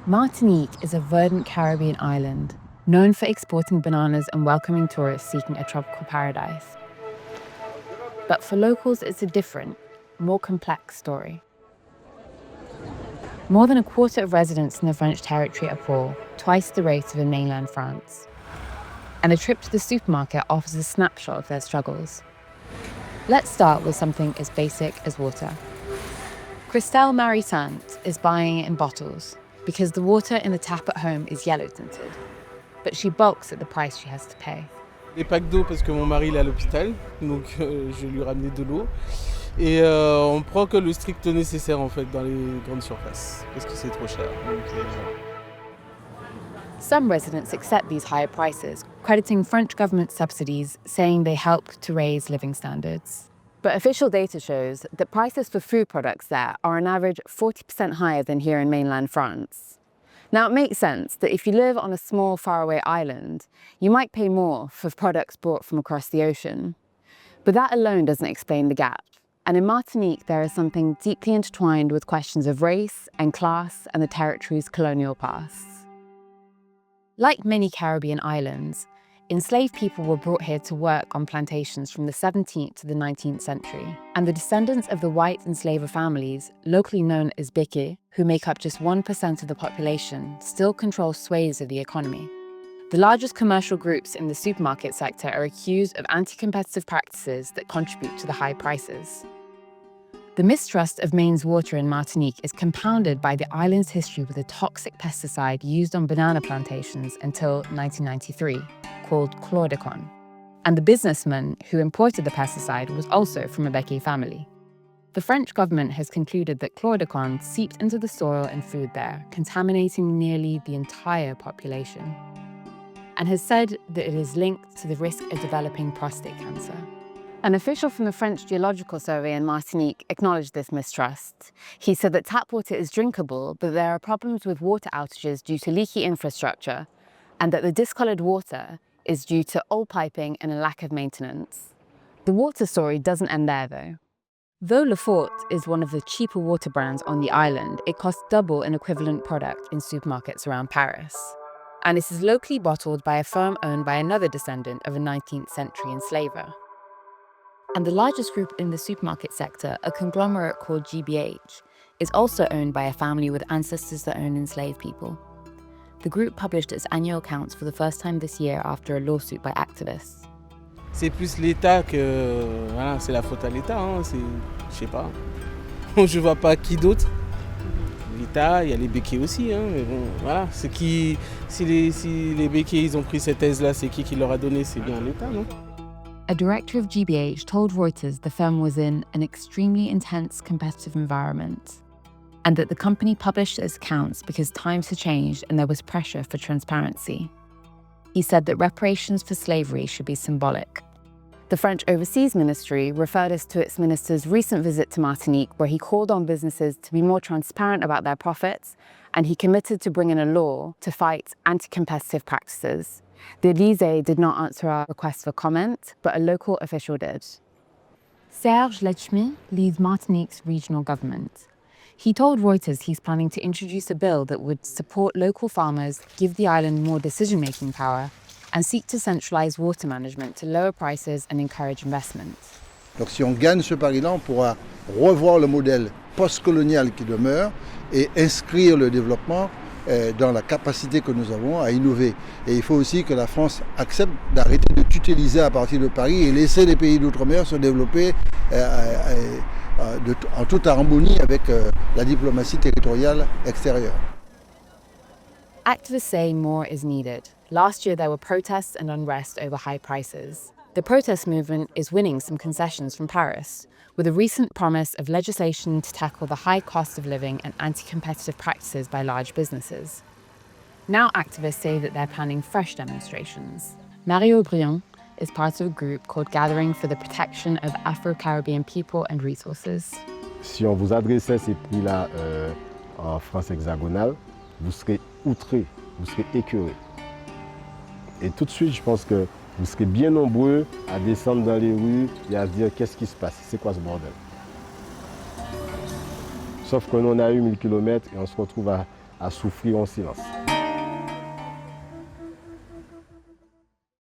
Martinique is a verdant Caribbean island, known for exporting bananas and welcoming tourists seeking a tropical paradise. But for locals, it's a different, more complex story. More than a quarter of residents in the French territory are poor, twice the rate of in mainland France. And a trip to the supermarket offers a snapshot of their struggles. Let's start with something as basic as water. Christelle Marie-Sant is buying it in bottles because the water in the tap at home is yellow tinted. But she balks at the price she has to pay. Des packs d'eau parce que mon mari il est à l'hôpital, donc je lui ramenais de l'eau. Et on prend que le strict nécessaire en fait dans les grandes surfaces parce que c'est trop cher. Some residents accept these higher prices, crediting French government subsidies, saying they help to raise living standards. But official data shows that prices for food products there are on average 40% higher than here in mainland France. Now, it makes sense that if you live on a small, faraway island, you might pay more for products brought from across the ocean. But that alone doesn't explain the gap. And in Martinique, there is something deeply intertwined with questions of race and class and the territory's colonial past. Like many Caribbean islands, enslaved people were brought here to work on plantations from the 17th to the 19th century, and the descendants of the white enslaver families, locally known as Beke, who make up just 1% of the population, still control swathes of the economy. The largest commercial groups in the supermarket sector are accused of anti-competitive practices that contribute to the high prices. The mistrust of Maine's water in Martinique is compounded by the island's history with a toxic pesticide used on banana plantations until 1993, called chlordecone. And the businessman who imported the pesticide was also from a Beke family. The French government has concluded that chlordecone seeped into the soil and food there, contaminating nearly the entire population, and has said that it is linked to the risk of developing prostate cancer. An official from the French Geological Survey in Martinique acknowledged this mistrust. He said that tap water is drinkable, but there are problems with water outages due to leaky infrastructure, and that the discoloured water is due to old piping and a lack of maintenance. The water story doesn't end there, though. Though Le Fort is one of the cheaper water brands on the island, it costs double an equivalent product in supermarkets around Paris. And it is locally bottled by a firm owned by another descendant of a 19th century enslaver. And the largest group in the supermarket sector, a conglomerate called GBH, is also owned by a family with ancestors that owned enslaved people. The group published its annual accounts for the first time this year after a lawsuit by activists. C'est plus l'État que voilà, c'est la faute à l'État, hein, c'est je sais pas. Je vois pas qui d'autre. L'État, il y a les béquets aussi, hein, mais bon, voilà, si les béquets ils ont pris cette aise-là, c'est qui leur a donné, c'est bien l'État, non? A director of GBH told Reuters the firm was in an extremely intense competitive environment, and that the company published its accounts because times had changed and there was pressure for transparency. He said that reparations for slavery should be symbolic. The French Overseas Ministry referred us to its minister's recent visit to Martinique, where he called on businesses to be more transparent about their profits, and he committed to bring in a law to fight anti-competitive practices. The Élysée did not answer our request for comment, but a local official did. Serge Letchmy leads Martinique's regional government. He told Reuters he's planning to introduce a bill that would support local farmers, give the island more decision-making power, and seek to centralize water management to lower prices and encourage investment. Donc si on gagne ce pari-là, on pourra revoir le modèle post-colonial qui demeure et inscrire le développement dans la capacité que nous avons à innover. Et il faut aussi que la France accepte d'arrêter de tutéliser à partir de Paris et laisser les pays d'outre-mer se développer en toute harmonie avec la diplomatie territoriale extérieure. Activists say more is needed. Last year there were protests and unrest over high prices. The protest movement is winning some concessions from Paris, with a recent promise of legislation to tackle the high cost of living and anti-competitive practices by large businesses. Now activists say that they're planning fresh demonstrations. Mario Briand is part of a group called Gathering for the Protection of Afro-Caribbean People and Resources. Si on vous adressait ces prix-là en France hexagonale, vous serez outrés, vous serez écœurés. Et tout de suite, je pense que vous serez bien nombreux à descendre dans les rues et à se dire qu'est-ce qui se passe, c'est quoi ce bordel. Sauf que nous, on a eu 1000 km et on se retrouve à souffrir en silence.